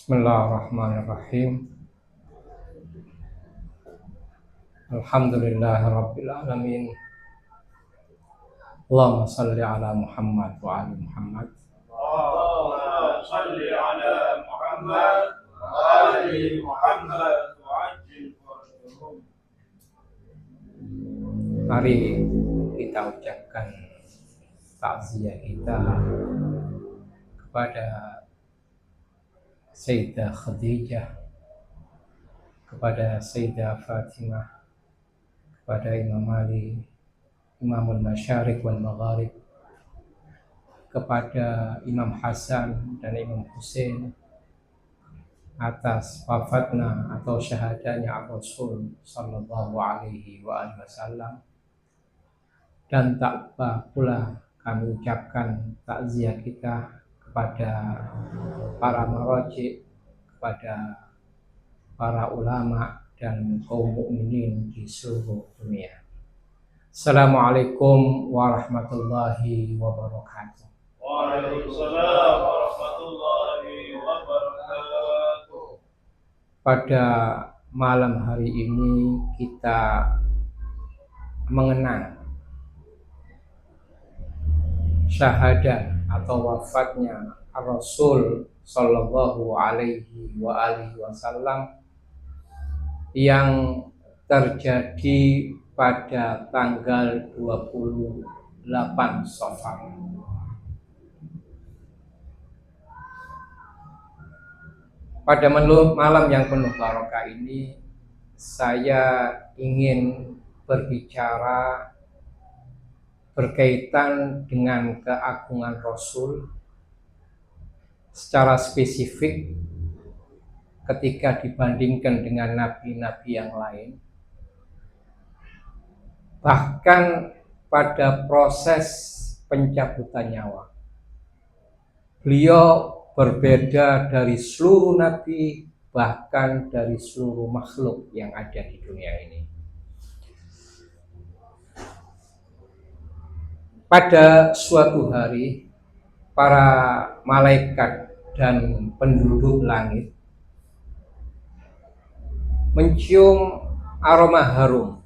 Bismillahirrahmanirrahim. Alhamdulillahirabbil alamin. Allahumma shalli ala Muhammad wa ali Muhammad. Allahumma shalli ala Muhammad wa ali Muhammad wa ajil farajahum. Mari kita ucapkan takziah kita kepada Sayyidah Khadijah, kepada Sayyidah Fatimah, kepada Imam Ali, Imamul Masyariq wal Magharib, kepada Imam Hasan dan Imam Husain atas wafatnya atau syahadanya Rasul sallallahu alaihi wasallam. Dan tak lupa pula kami ucapkan takziah kita kepada para maraji, kepada para ulama dan kaum mukminin di seluruh dunia. Assalamualaikum warahmatullahi wabarakatuh. Waalaikumsalam warahmatullahi wabarakatuh. Pada malam hari ini kita mengenang syahadat atau wafatnya Rasul sallallahu alaihi wasallam yang terjadi pada tanggal 28 Safar. Pada malam yang penuh barokah ini, saya ingin berbicara berkaitan dengan keagungan Rasul secara spesifik ketika dibandingkan dengan nabi-nabi yang lain. Bahkan pada proses pencabutan nyawa, beliau berbeda dari seluruh nabi, bahkan dari seluruh makhluk yang ada di dunia ini. Pada suatu hari, para malaikat dan penduduk langit mencium aroma harum.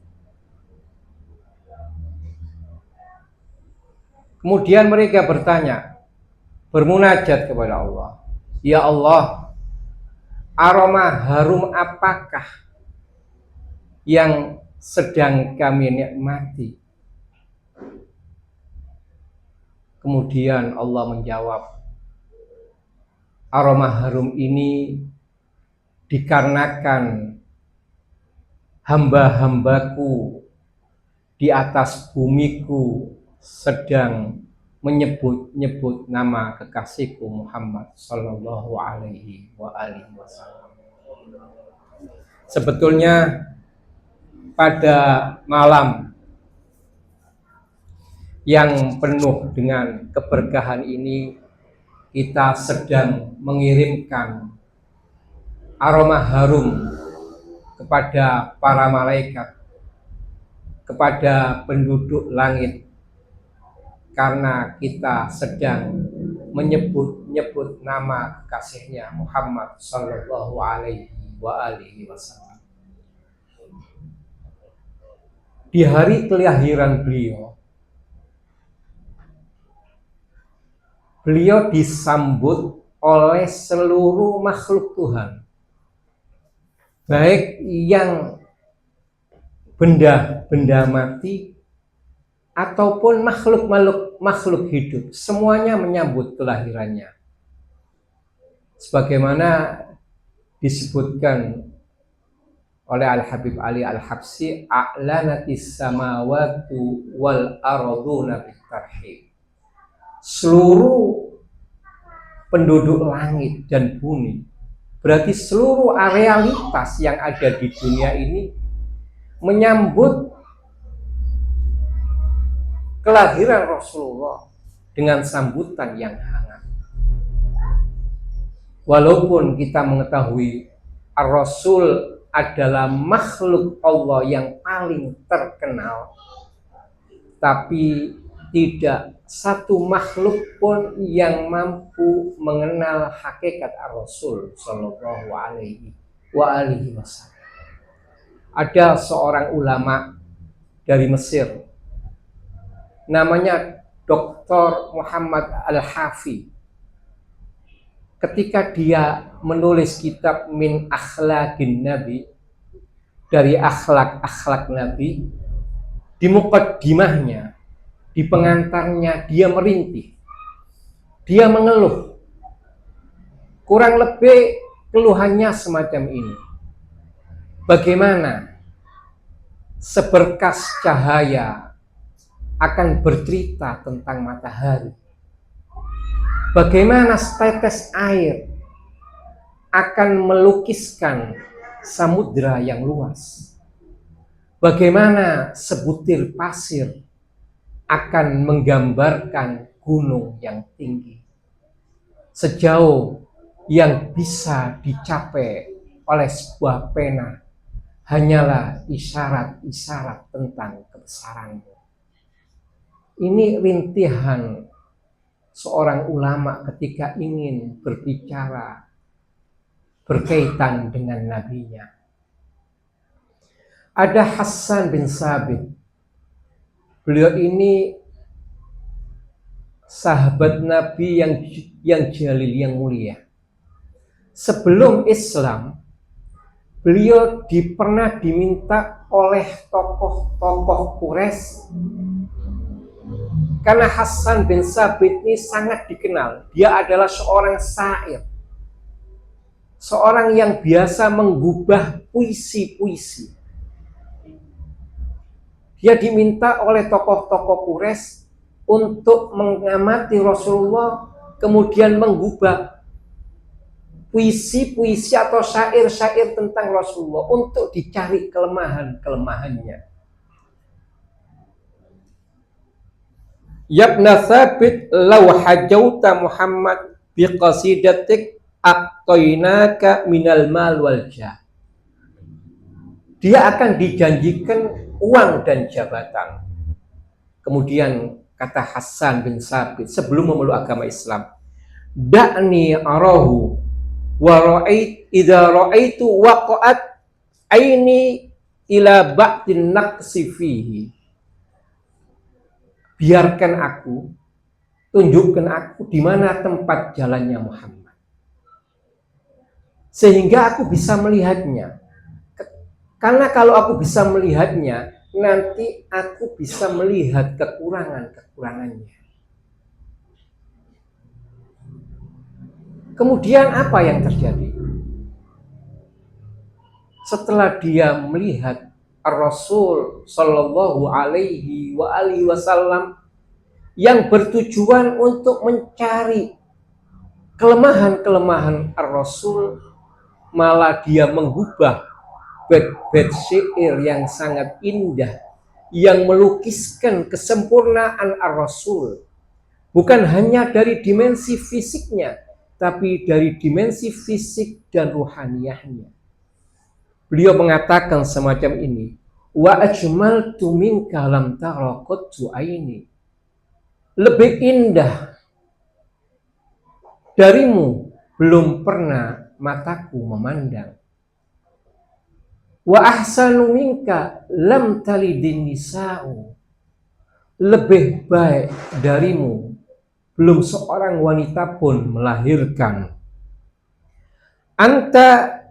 Kemudian mereka bertanya, bermunajat kepada Allah, "Ya Allah, aroma harum apakah yang sedang kami nikmati?" Kemudian Allah menjawab, aroma harum ini dikarenakan hamba-hambaku di atas bumiku sedang menyebut-nyebut nama kekasihku Muhammad sallallahu alaihi wasallam. Sebetulnya pada malam yang penuh dengan keberkahan ini, kita sedang mengirimkan aroma harum kepada para malaikat, kepada penduduk langit, karena kita sedang menyebut-nyebut nama kekasihnya Muhammad sallallahu alaihi wasallam. Di hari kelahiran beliau disambut oleh seluruh makhluk Tuhan, baik yang benda-benda mati ataupun makhluk hidup, semuanya menyambut kelahirannya. Sebagaimana disebutkan oleh Al-Habib Ali Al-Habsyi, a'lanatis samawati wal arduna bitarhib. Seluruh penduduk langit dan bumi, berarti seluruh realitas yang ada di dunia ini menyambut kelahiran Rasulullah dengan sambutan yang hangat. Walaupun kita mengetahui Rasul adalah makhluk Allah yang paling terkenal, tapi tidak satu makhluk pun yang mampu mengenal hakikat Ar-Rasul Sallallahu Alaihi Wasallam. Ada seorang ulama dari Mesir, namanya Dr. Muhammad Al-Hafi. Ketika dia menulis kitab Min Akhlaqin Nabi, dari akhlak-akhlak Nabi, di muqaddimahnya, di pengantarnya, dia merintih, dia mengeluh. Kurang lebih keluhannya semacam ini. Bagaimana seberkas cahaya akan bercerita tentang matahari? Bagaimana setetes air akan melukiskan samudra yang luas? Bagaimana sebutir pasir akan menggambarkan gunung yang tinggi? Sejauh yang bisa dicapai oleh sebuah pena hanyalah isyarat-isyarat tentang kebesaranmu. Ini rintihan seorang ulama ketika ingin berbicara berkaitan dengan nabinya. Ada Hassan bin Sabit. Beliau ini sahabat Nabi yang jalil, yang mulia. Sebelum Islam, beliau pernah diminta oleh tokoh-tokoh Quraisy, karena Hassan bin Sabit ini sangat dikenal. Dia adalah seorang syair, seorang yang biasa menggubah puisi-puisi. Dia diminta oleh tokoh-tokoh Quraisy untuk mengamati Rasulullah, kemudian menggubah puisi-puisi atau syair-syair tentang Rasulullah untuk dicari kelemahan-kelemahannya. Yabna Thabit law hajauta Muhammad biqasidatik aqtainaka minal mal wal jah. Dia akan dijanjikan uang dan jabatan. Kemudian kata Hassan bin Sabit sebelum memeluk agama Islam, da'ni arahu wa ra'ait idza ra'aitu waqa'at aini ila ba'din naqsi fihi. Biarkan aku, tunjukkan aku di mana tempat jalannya Muhammad, sehingga aku bisa melihatnya. Karena kalau aku bisa melihatnya, nanti aku bisa melihat kekurangan-kekurangannya. Kemudian apa yang terjadi? Setelah dia melihat Ar-Rasul Sallallahu Alaihi Wasallam yang bertujuan untuk mencari kelemahan-kelemahan Ar-Rasul, malah dia mengubah bait-bait syair yang sangat indah yang melukiskan kesempurnaan Ar-Rasul, bukan hanya dari dimensi fisiknya, tapi dari dimensi fisik dan ruhaniyahnya. Beliau mengatakan semacam ini, wa ajmaltu minka lam tara qattu aini. Lebih indah darimu belum pernah mataku memandang. Wa ahsanu minka lam talidin nisa'u. Lebih baik darimu belum seorang wanita pun melahirkan. Anta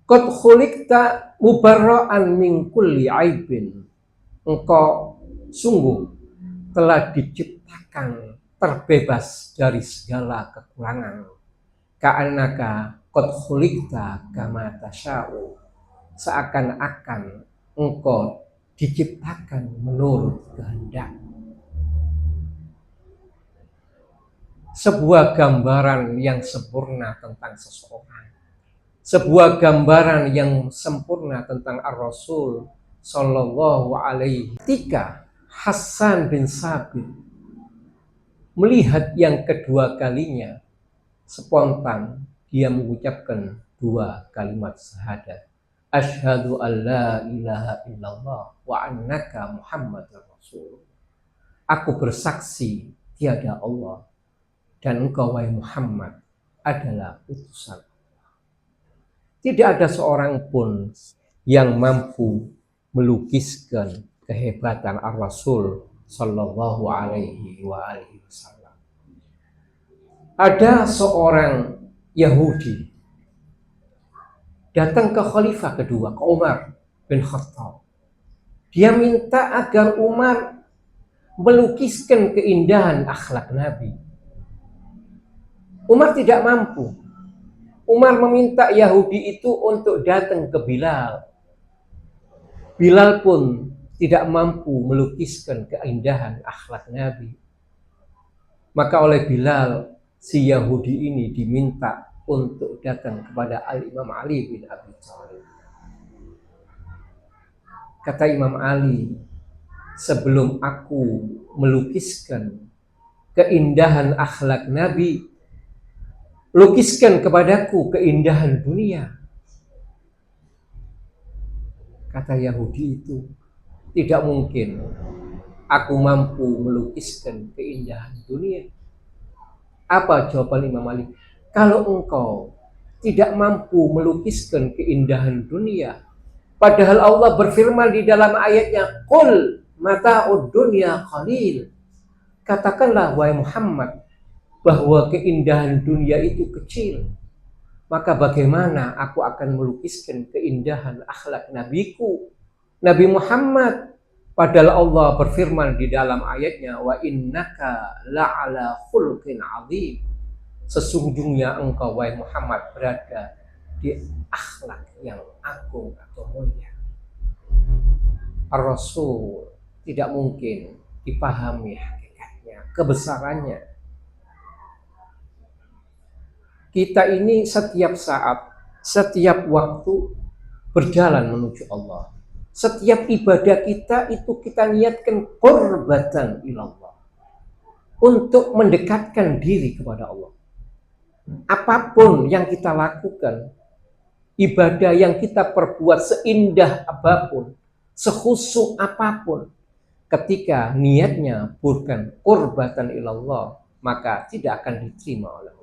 qad khuliqta mubarra'an min kulli aibin. Engkau sungguh telah diciptakan terbebas dari segala kekurangan. Ka'annaka qad khuliqta kama tasya'u. Seakan-akan engkau diciptakan menurut kehendak. Sebuah gambaran yang sempurna tentang seseorang, sebuah gambaran yang sempurna tentang Ar-Rasul Sallallahu Alaihi. Ketika Hassan bin Sabit melihat yang kedua kalinya, spontan dia mengucapkan dua kalimat syahadat. Asyhadu an la ilaha illallah wa annaka Muhammadar Rasul. Aku bersaksi tiada Allah dan engkau wahai Muhammad adalah utusan. Tidak ada seorang pun yang mampu melukiskan kehebatan Ar-Rasul Sallallahu Alaihi Wasallam. Ada seorang Yahudi datang ke Khalifah kedua, ke Umar bin Khattab. Dia minta agar Umar melukiskan keindahan akhlak Nabi. Umar tidak mampu. Umar meminta Yahudi itu untuk datang ke Bilal. Bilal pun tidak mampu melukiskan keindahan akhlak Nabi. Maka oleh Bilal, si Yahudi ini diminta untuk datang kepada Al-Imam Ali bin Abi Thalib. Kata Imam Ali, sebelum aku melukiskan keindahan akhlak Nabi, lukiskan kepadaku keindahan dunia. Kata Yahudi itu, tidak mungkin aku mampu melukiskan keindahan dunia. Apa jawaban Imam Ali? Kalau engkau tidak mampu melukiskan keindahan dunia, padahal Allah berfirman di dalam ayatnya, Qul mata'ud dunya qalil. Katakanlah wahai Muhammad bahwa keindahan dunia itu kecil. Maka bagaimana aku akan melukiskan keindahan akhlak nabiku, Nabi Muhammad? Padahal Allah berfirman di dalam ayatnya, wa innaka la'ala khuluqin azim. Sesungguhnya engkau wahai Muhammad berada di akhlak yang agung atau mulia. Ar-Rasul tidak mungkin dipahami hakikatnya, kebesarannya. Kita ini setiap saat, setiap waktu berjalan menuju Allah. Setiap ibadah kita itu kita niatkan qurbatan ilallah, untuk mendekatkan diri kepada Allah. Apapun yang kita lakukan, ibadah yang kita perbuat seindah apapun, sekhusyuk apapun, ketika niatnya bukan qurbatan ilallah, maka tidak akan diterima oleh Allah.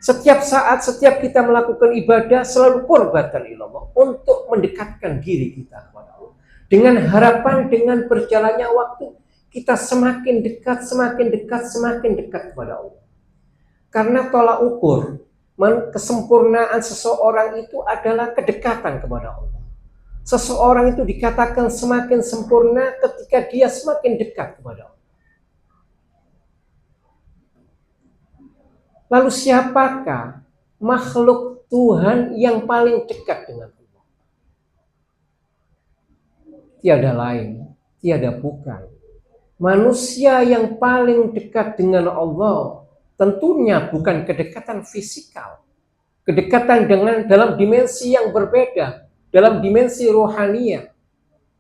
Setiap saat, setiap kita melakukan ibadah selalu qurbatan ilallah, untuk mendekatkan diri kita kepada Allah. Dengan harapan dengan berjalannya waktu, kita semakin dekat, semakin dekat, semakin dekat kepada Allah. Karena tolak ukur kesempurnaan seseorang itu adalah kedekatan kepada Allah. Seseorang itu dikatakan semakin sempurna ketika dia semakin dekat kepada Allah. Lalu siapakah makhluk Tuhan yang paling dekat dengan Allah? Tiada lain, tiada bukan. Manusia yang paling dekat dengan Allah tentunya bukan kedekatan fisikal. Kedekatan dengan dalam dimensi yang berbeda, dalam dimensi rohaniah.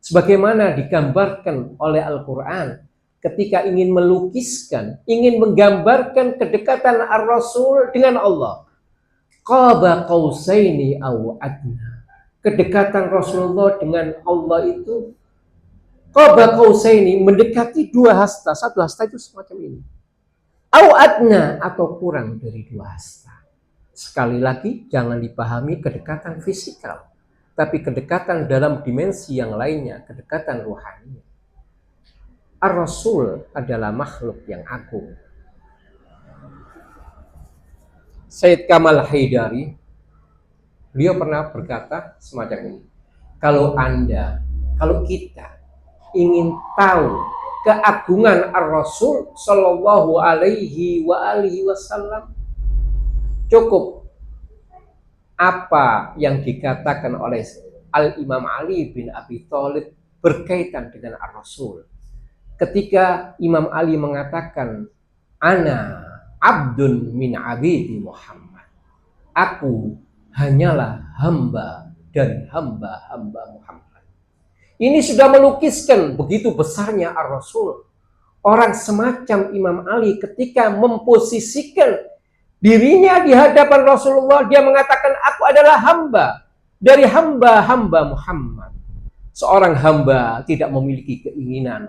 Sebagaimana digambarkan oleh Al-Quran. Ketika ingin melukiskan, ingin menggambarkan kedekatan Ar-Rasul dengan Allah. Qaba qausaini aw adna. Kedekatan Rasulullah dengan Allah itu qaba qausaini, mendekati dua hasta. Satu hasta itu semacam ini. Aw adna, atau kurang dari dua hasta. Sekali lagi jangan dipahami kedekatan fisikal, tapi kedekatan dalam dimensi yang lainnya, kedekatan rohani. Ar-Rasul adalah makhluk yang agung. Sayyid Kamal Haidari, beliau pernah berkata semacam ini. Kalau kita ingin tahu keagungan Ar-Rasul Sallallahu Alaihi Wasallam, cukup apa yang dikatakan oleh Al-Imam Ali bin Abi Thalib berkaitan dengan Ar-Rasul. Ketika Imam Ali mengatakan, Ana abdun min abidi Muhammad. Aku hanyalah hamba dari hamba-hamba Muhammad. Ini sudah melukiskan begitu besarnya Ar-Rasul. Orang semacam Imam Ali ketika memposisikan dirinya di hadapan Rasulullah, dia mengatakan, aku adalah hamba dari hamba-hamba Muhammad. Seorang hamba tidak memiliki keinginan,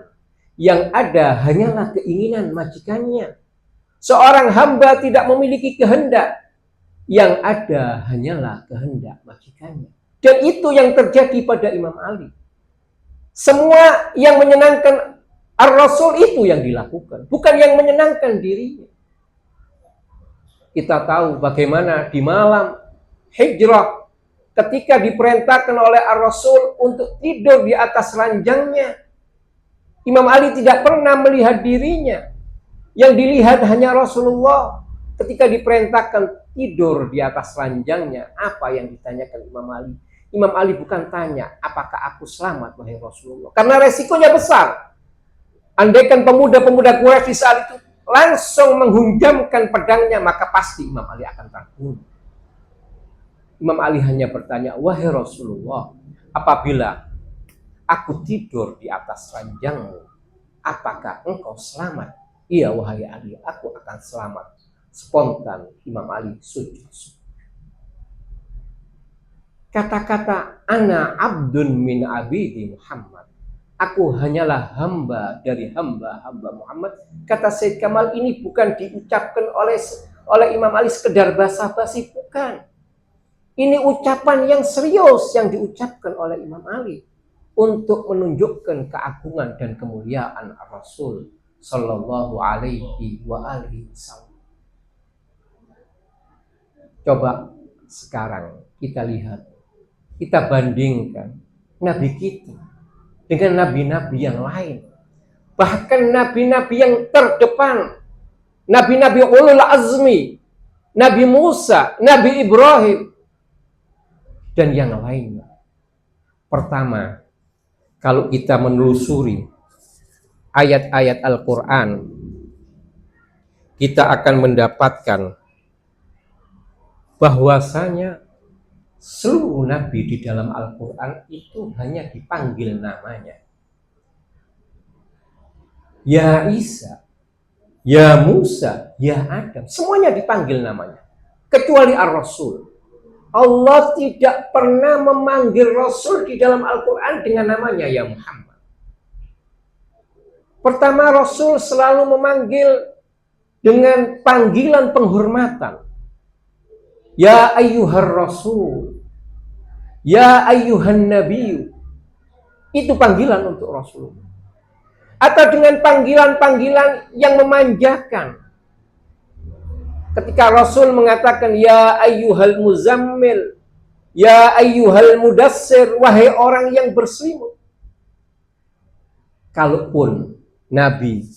Yang ada hanyalah keinginan majikannya. Seorang hamba tidak memiliki kehendak. Yang ada hanyalah kehendak majikannya. Dan itu yang terjadi pada Imam Ali. Semua yang menyenangkan Ar-Rasul itu yang dilakukan, bukan yang menyenangkan dirinya. Kita tahu bagaimana di malam hijrah ketika diperintahkan oleh Ar-Rasul untuk tidur di atas ranjangnya, Imam Ali tidak pernah melihat dirinya. Yang dilihat hanya Rasulullah. Ketika diperintahkan tidur di atas ranjangnya, apa yang ditanyakan Imam Ali? Imam Ali bukan tanya, apakah aku selamat wahai Rasulullah? Karena resikonya besar. Andaikan pemuda-pemuda Quraisy di saat itu langsung menghunjamkan pedangnya, maka pasti Imam Ali akan terbunuh. Imam Ali hanya bertanya, wahai Rasulullah, apabila aku tidur di atas ranjangmu, apakah engkau selamat? Iya wahai Ali, aku akan selamat. Spontan Imam Ali sujud. Kata-kata ana abdun min abidi Muhammad. Aku hanyalah hamba dari hamba-hamba Muhammad. Kata Said Kamal ini bukan diucapkan oleh Imam Ali sekedar basa-basi, bukan. Ini ucapan yang serius yang diucapkan oleh Imam Ali untuk menunjukkan keagungan dan kemuliaan Rasul Sallallahu Alaihi Wasallam. Coba sekarang kita lihat, kita bandingkan Nabi kita dengan nabi-nabi yang lain, bahkan nabi-nabi yang terdepan, nabi-nabi ulul azmi, Nabi Musa, Nabi Ibrahim, dan yang lainnya. Pertama, kalau kita menelusuri ayat-ayat Al-Quran, kita akan mendapatkan bahwasanya seluruh nabi di dalam Al-Quran itu hanya dipanggil namanya. Ya Isa, ya Musa, ya Adam, semuanya dipanggil namanya. Kecuali Ar-Rasul. Allah tidak pernah memanggil Rasul di dalam Al-Quran dengan namanya ya Muhammad. Pertama, Rasul selalu memanggil dengan panggilan penghormatan. Ya ayyuhar Rasul, ya ayyuhan Nabi. Itu panggilan untuk Rasul. Atau dengan panggilan-panggilan yang memanjakan. Ketika Rasul mengatakan ya ayyuhal muzammil, ya ayyuhal mudassir, wahai orang yang berselimut. Kalaupun Nabi,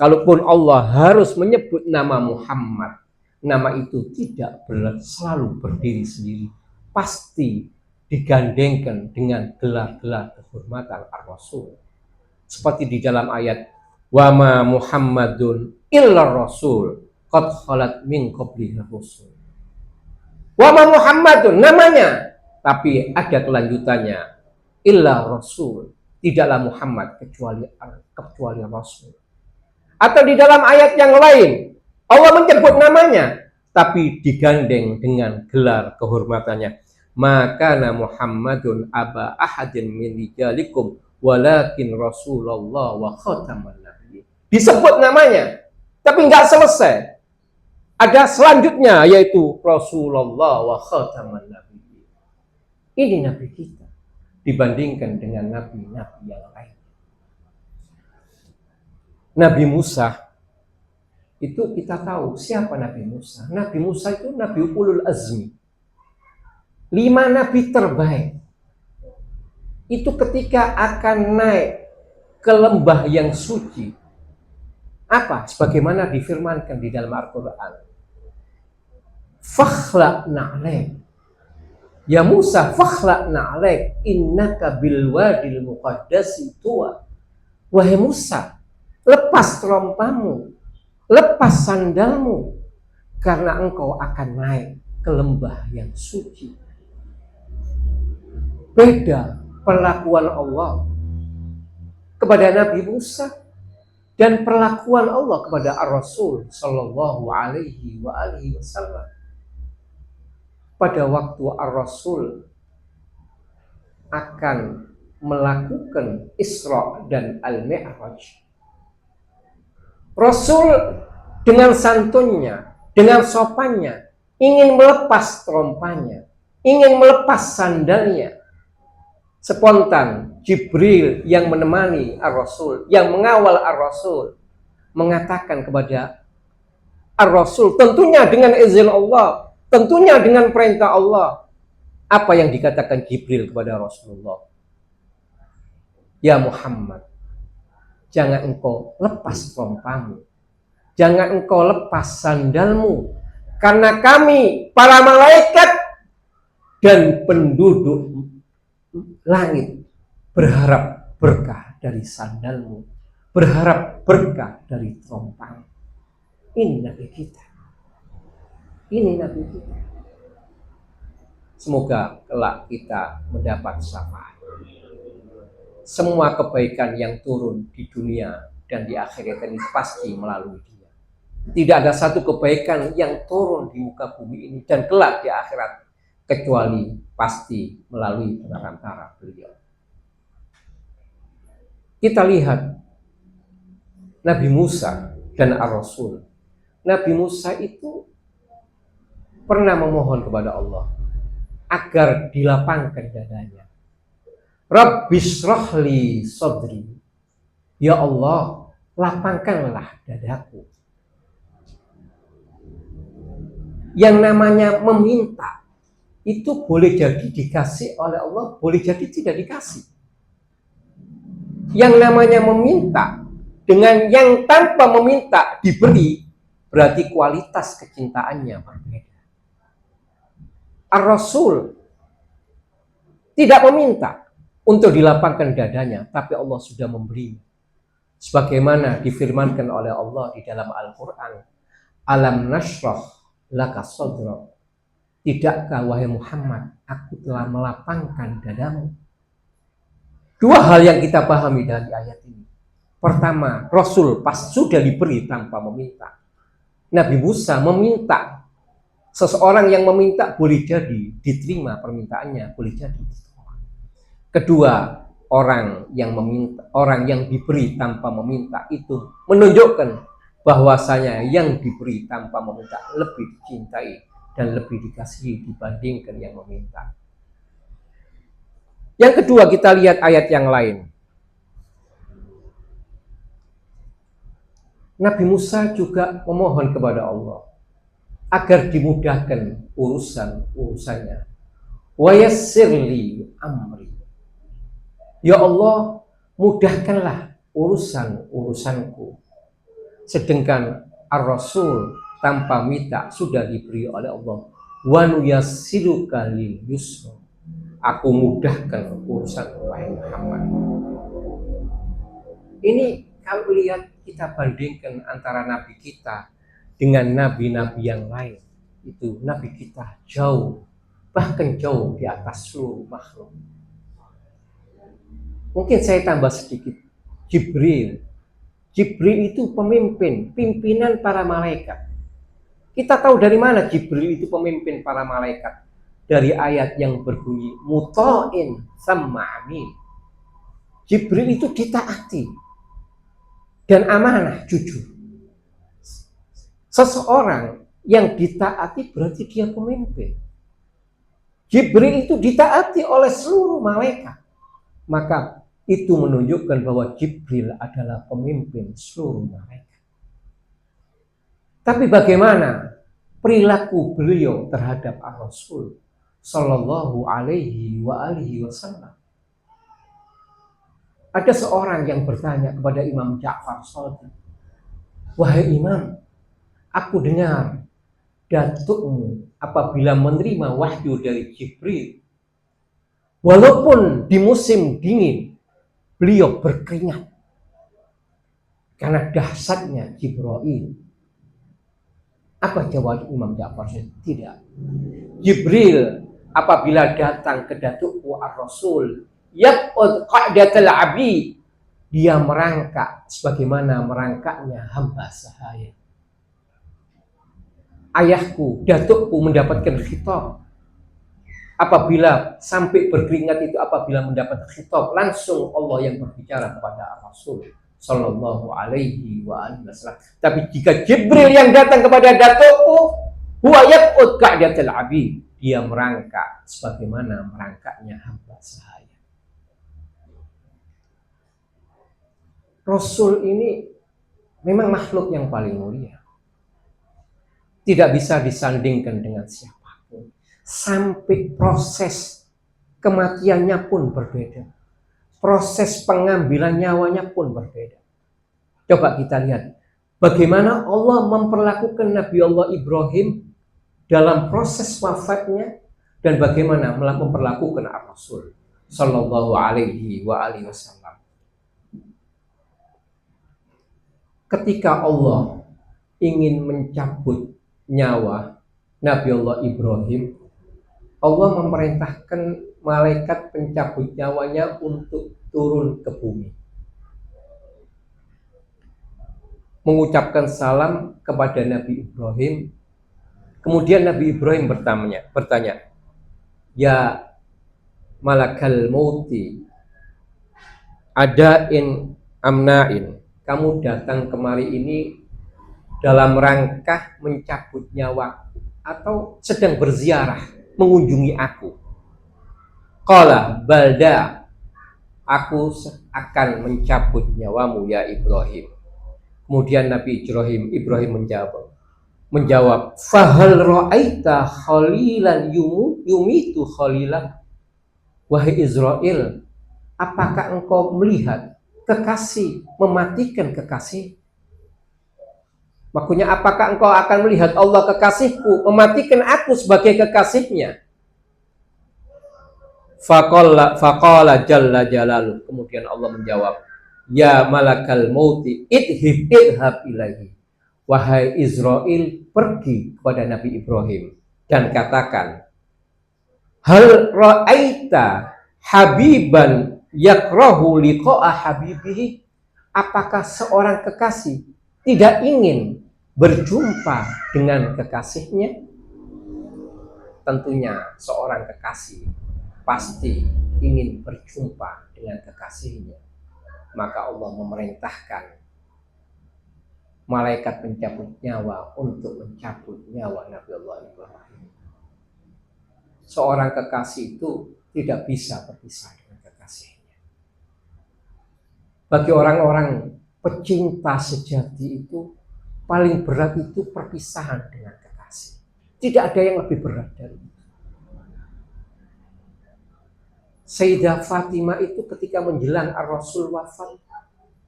kalaupun Allah harus menyebut nama Muhammad, nama itu tidak selalu berdiri sendiri. Pasti digandengkan dengan gelar-gelar kehormatan Ar-Rasul. Seperti di dalam ayat wa ma Muhammadun illa Rasul qad khalat min qablihi rusul. Wa ma Muhammadun namanya, tapi ada kelanjutannya illa Rasul, tidaklah Muhammad kecuali Rasul. Atau di dalam ayat yang lain Allah menyebut namanya tapi digandeng dengan gelar kehormatannya. Maka Muhammadun aba ahadin min rijalikum walakin Rasulullah wa khataman nabiyyin. Disebut namanya, tapi nggak selesai. Ada selanjutnya yaitu Rasulullah wa khataman nabiyyin. Ini nabi kita dibandingkan dengan nabi-nabi yang lain. Nabi Musa itu kita tahu siapa Nabi Musa. Nabi Musa itu Nabi ulul azmi. 5 nabi terbaik. Itu ketika akan naik ke lembah yang suci. Apa? Sebagaimana difirmankan di dalam Al-Quran. Fakhla'na alaik. Ya Musa, fakhla'na alaik. Innaka bilwadil muqaddasi tuwa. Wahai Musa, lepas terompamu, lepas sandalmu, karena engkau akan naik ke lembah yang suci. Beda perlakuan Allah kepada Nabi Musa dan perlakuan Allah kepada Ar-Rasul Sallallahu Alaihi Wasallam. Pada waktu Ar-Rasul akan melakukan Isra dan Al-Mi'raj, Rasul dengan santunnya, dengan sopannya, ingin melepas terompanya, ingin melepas sandalnya. Spontan Jibril yang menemani Ar-Rasul, yang mengawal Ar-Rasul, mengatakan kepada Ar-Rasul, tentunya dengan izin Allah, tentunya dengan perintah Allah. Apa yang dikatakan Jibril kepada Rasulullah? Ya Muhammad, jangan engkau lepas terompamu, jangan engkau lepas sandalmu, karena kami para malaikat dan penduduk langit berharap berkah dari sandalmu, berharap berkah dari terompang. Ini Nabi kita, ini Nabi kita. Semoga kelak kita mendapat syafaat. Semua kebaikan yang turun di dunia dan di akhirat ini pasti melalui dia. Tidak ada satu kebaikan yang turun di muka bumi ini dan kelak di akhirat kecuali pasti melalui perantara beliau. Kita lihat Nabi Musa dan Ar-Rasul. Nabi Musa itu pernah memohon kepada Allah agar dilapangkan dadanya. Rabbishrahli sadri. Ya Allah, lapangkanlah dadaku. Yang namanya meminta itu boleh jadi dikasih oleh Allah, boleh jadi tidak dikasih. Yang namanya meminta dengan yang tanpa meminta diberi, berarti kualitas kecintaannya berbeda. Ar-Rasul tidak meminta untuk dilapangkan dadanya, tapi Allah sudah memberi. Sebagaimana difirmankan oleh Allah di dalam Al-Quran, Alam nashrah laka sadrak. Tidakkah wahai Muhammad, aku telah melapangkan dadamu? Dua hal yang kita pahami dari ayat ini. Pertama, Rasul pas sudah diberi tanpa meminta. Nabi Musa meminta. Seseorang yang meminta boleh jadi diterima permintaannya, boleh jadi ditolak. Kedua, orang yang meminta, orang yang diberi tanpa meminta itu menunjukkan bahwasanya yang diberi tanpa meminta lebih dicintai dan lebih dikasihi dibandingkan yang meminta. Yang kedua, kita lihat ayat yang lain. Nabi Musa juga memohon kepada Allah agar dimudahkan urusannya. Wa yassirli amri. Ya Allah, mudahkanlah urusanku. Sedangkan Ar-Rasul tanpa minta sudah diberi oleh Allah. Wa nuyassiruka lil yusra. Aku mudahkan urusan wahai Muhammad. Ini kalau lihat kita bandingkan antara nabi kita dengan nabi-nabi yang lain, itu nabi kita jauh, bahkan jauh di atas seluruh makhluk. Mungkin saya tambah sedikit. Jibril itu pimpinan para malaikat. Kita tahu dari mana Jibril itu pemimpin para malaikat? Dari ayat yang berbunyi muta'in sama amin. Jibril itu ditaati dan amanah, jujur. Seseorang yang ditaati berarti dia pemimpin. Jibril itu ditaati oleh seluruh malaikat. Maka itu menunjukkan bahwa Jibril adalah pemimpin seluruh malaikat. Tapi bagaimana perilaku beliau terhadap Ar-Rasul Sallallahu alaihi wasallam? Ada seorang yang bertanya kepada Imam Ja'far Shadiq, wahai Imam, aku dengar datukmu apabila menerima wahyu dari Jibril, walaupun di musim dingin, beliau berkeringat karena dahsyatnya Jibril. Apa jawab Imam Ja'far? Tidak. Jibril apabila datang ke datukku Ar-Rasul, yaqud qa'datal abid, dia merangkak sebagaimana merangkaknya hamba sahaya. Ayahku, datukku mendapatkan khitab. Apabila sampai berkeringat itu apabila mendapat khitab, langsung Allah yang berbicara kepada Ar-Rasul. Sallallahu alaihi wasallam. Tapi jika Jibril yang datang kepada datukku, huwa yaqud ka'datul abid, dia merangkak sebagaimana merangkaknya hamba sahaya. Rasul ini memang makhluk yang paling mulia. Tidak bisa disandingkan dengan siapapun. Sampai proses kematiannya pun berbeda. Proses pengambilan nyawanya pun berbeda. Coba kita lihat bagaimana Allah memperlakukan Nabi Allah Ibrahim dalam proses wafatnya dan bagaimana memperlakukan Rasul Sallallahu alaihi wasallam. Ketika Allah ingin mencabut nyawa Nabi Allah Ibrahim, Allah memerintahkan malaikat pencabut nyawanya untuk turun ke bumi, mengucapkan salam kepada Nabi Ibrahim. Kemudian Nabi Ibrahim bertanya, ya malakal mauti adain amnain, kamu datang kemari ini dalam rangka mencabut nyawa atau sedang berziarah mengunjungi aku? Qala balda, aku akan mencabut nyawamu ya Ibrahim. Kemudian Nabi Ibrahim menjawab, fahal ra'aita khalilan yumitu khalilan, wahai Israel, apakah engkau melihat kekasih mematikan kekasih? Maksudnya, apakah engkau akan melihat Allah kekasihku mematikan aku sebagai kekasihnya? Faqala jalla jalaluh, kemudian Allah menjawab, ya malakal mauti idhab ilaihi, wahai Israel, pergi kepada Nabi Ibrahim dan katakan, hal ra'aita habiban yakrahu liqa'a habibihi, apakah seorang kekasih tidak ingin berjumpa dengan kekasihnya? Tentunya seorang kekasih pasti ingin berjumpa dengan kekasihnya. Maka Allah memerintahkan malaikat pencabut nyawa untuk mencabut nyawa Nabi Allah Ibrahim. Seorang kekasih itu tidak bisa berpisah dengan kekasihnya. Bagi orang-orang pecinta sejati itu, paling berat itu perpisahan dengan kekasih. Tidak ada yang lebih berat dari itu. Sayyidah Fatimah itu ketika menjelang Ar-Rasul wafat,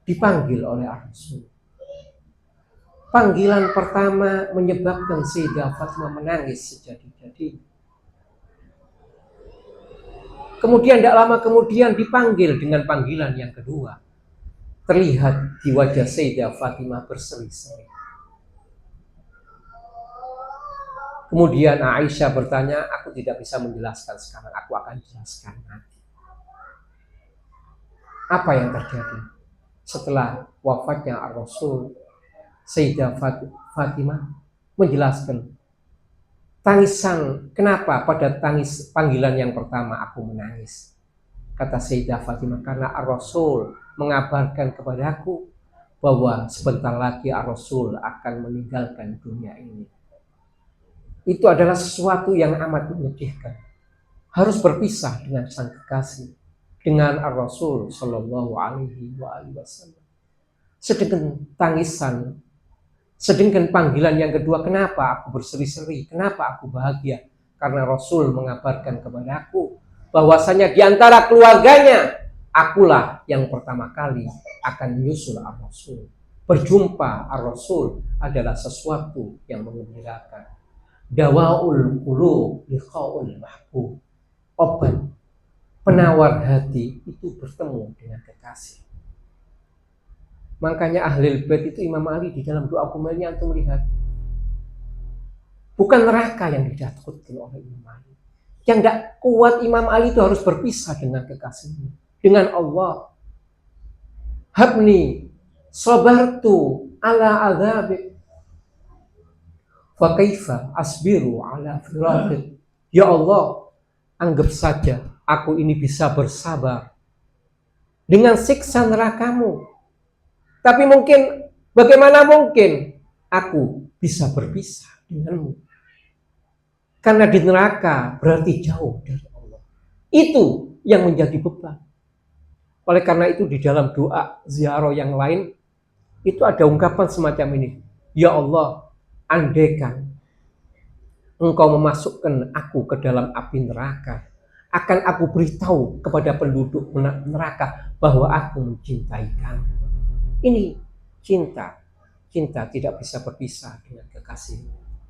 dipanggil oleh Ar-Rasul. Panggilan pertama menyebabkan Sayyidah Fatimah menangis sejadi-jadi. Kemudian tidak lama kemudian dipanggil dengan panggilan yang kedua. Terlihat di wajah Sayyidah Fatimah berseri-seri. Kemudian Aisyah bertanya, aku tidak bisa menjelaskan sekarang, aku akan jelaskan nanti. Apa yang terjadi? Setelah wafatnya Ar-Rasul, Sayyidah Fatimah menjelaskan, tangisan, kenapa pada tangis panggilan yang pertama aku menangis? Kata Sayyidah Fatimah, karena Ar-Rasul mengabarkan kepadaku bahwa sebentar lagi Ar-Rasul akan meninggalkan dunia ini. Itu adalah sesuatu yang amat menyedihkan. Harus berpisah dengan sang kekasih, dengan Ar-Rasul Sallallahu alaihi wasallam. Sedangkan tangisan, sedangkan panggilan yang kedua, kenapa aku berseri-seri, kenapa aku bahagia? Karena Rasul mengabarkan kepadaku bahwasanya di antara keluarganya, akulah yang pertama kali akan menyusul Ar-Rasul. Berjumpa Ar-Rasul adalah sesuatu yang menggembirakan. Dawaul qulub liqaul mahbub. Obat penawar hati itu bertemu dengan kekasih. Makanya Ahlul Bait itu Imam Ali di dalam doa kumelnya antum melihat, bukan neraka yang ditakutkan oleh Imam Ali. Yang tidak kuat Imam Ali itu harus berpisah dengan kekasihnya, dengan Allah. Habni sabartu ala adzabik, fa kaifa asbiru ala firaqik. Ya Allah, anggap saja aku ini bisa bersabar dengan siksa nerakamu. Tapi mungkin, bagaimana mungkin aku bisa berpisah denganmu? Karena di neraka berarti jauh dari Allah. Itu yang menjadi beban. Oleh karena itu di dalam doa ziarah yang lain, itu ada ungkapan semacam ini. Ya Allah, andaikan Engkau memasukkan aku ke dalam api neraka, akan aku beritahu kepada penduduk neraka bahwa aku mencintai kamu. Ini cinta. Cinta tidak bisa berpisah dengan kekasih.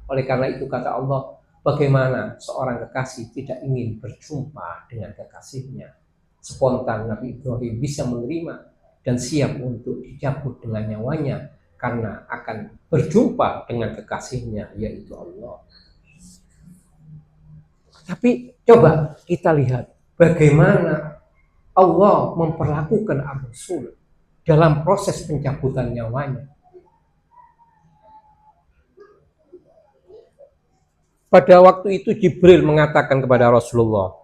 Oleh karena itu kata Allah, bagaimana seorang kekasih tidak ingin berjumpa dengan kekasihnya. Spontan Nabi Ibrahim bisa menerima dan siap untuk dicabut dengan nyawanya karena akan berjumpa dengan kekasihnya, yaitu Allah. Tapi coba kita lihat bagaimana Allah memperlakukan Ar-Rasul dalam proses pencabutan nyawanya. Pada waktu itu Jibril mengatakan kepada Rasulullah,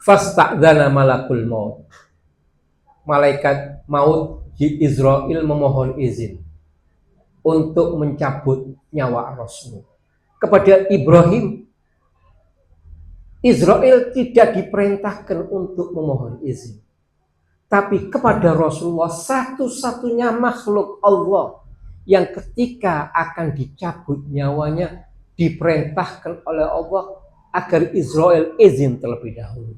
"Fasta'dzana malakul maut." Malaikat maut Israil memohon izin untuk mencabut nyawa Rasul. Kepada Ibrahim, Israel tidak diperintahkan untuk memohon izin. Tapi kepada Rasulullah, satu-satunya makhluk Allah yang ketika akan dicabut nyawanya diperintahkan oleh Allah agar Israel izin terlebih dahulu.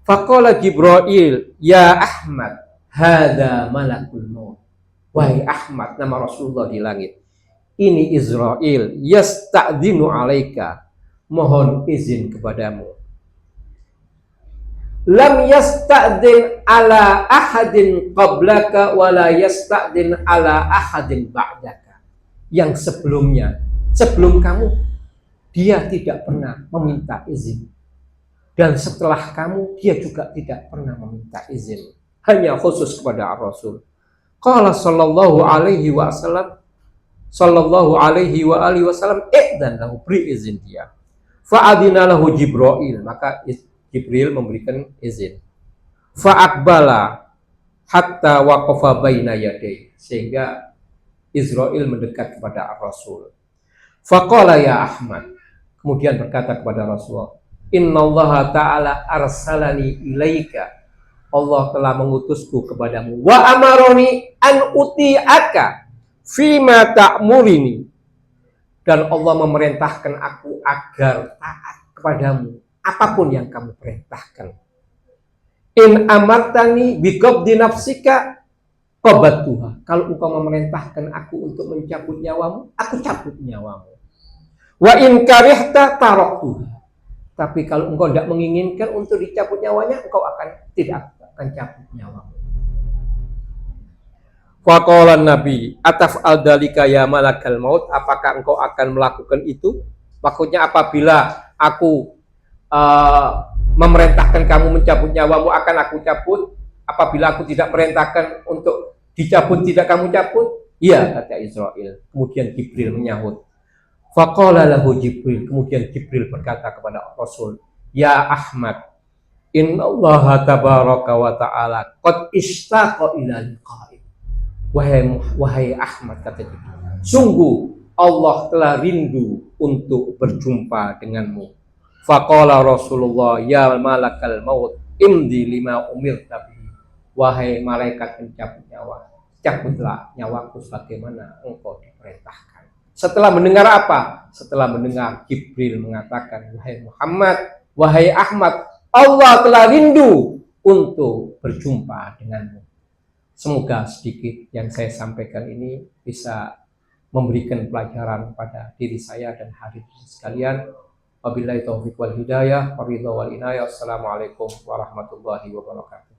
Faqala Jibril, ya Ahmad, hada malakul maut. Wahai Ahmad, nama Rasulullah di langit. Ini Israel, yasta'dzinu alaika, mohon izin kepadamu. Lam yasta'dzin ala ahadin qablaka wala yasta'dzin ala ahadin ba'daka. Yang sebelumnya, sebelum kamu, dia tidak pernah meminta izin. Dan setelah kamu, dia juga tidak pernah meminta izin. Hanya khusus kepada Rasul. Qala sallallahu alaihi wasallam, sallallahu alaihi wa alihi wasallam, dan lahu, beri izin dia. Fa'adina lahu Jibril, maka Jibril memberikan izin. Fa'akbala hatta waqafa baina yadayhi, sehingga Israel mendekat kepada Rasul. Faqala ya Ahmad, kemudian berkata kepada Rasulullah, innallaha ta'ala arsalani ilaika, Allah telah mengutusku kepadamu. Wa amaroni an uti'aka fima ta'murini, dan Allah memerintahkan aku agar taat kepadamu apapun yang kamu perintahkan. In amartani biqabdi nafsika qabattuha, kalau engkau memerintahkan aku untuk mencabut nyawamu, aku cabut nyawamu. Wa in karihta taraktuha, tapi kalau engkau tidak menginginkan untuk dicabut nyawanya, engkau tidak akan cabut nyawamu. Faqala Nabi, ataf'al dalika ya malakal maut, apakah engkau akan melakukan itu? Maksudnya apabila aku memerintahkan kamu mencabut nyawamu, akan aku cabut. Apabila aku tidak perintahkan untuk dicabut, tidak kamu cabut? Iya, kata Israel. Kemudian Jibril menyahut. Faqala lahu Jibril, kemudian Jibril berkata kepada Rasul, ya Ahmad, innallaha tabaraka wa ta'ala qad ishtaqa ila liqa'i. Wahai Ahmad, kata Jibril, sungguh Allah telah rindu untuk berjumpa denganmu. Faqala Rasulullah, ya malakal maut, imdi lima umirta bihi. Wahai malaikat pencabut nyawa, cabutlah nyawaku sebagaimana engkau diperintahkan. Setelah mendengar apa? Setelah mendengar Jibril mengatakan, wahai Muhammad, wahai Ahmad, Allah telah rindu untuk berjumpa denganmu. Semoga sedikit yang saya sampaikan ini bisa memberikan pelajaran pada diri saya dan hadirin sekalian. Wabillahi taufiq wal hidayah, waridha wal inayah. Assalamualaikum warahmatullahi wabarakatuh.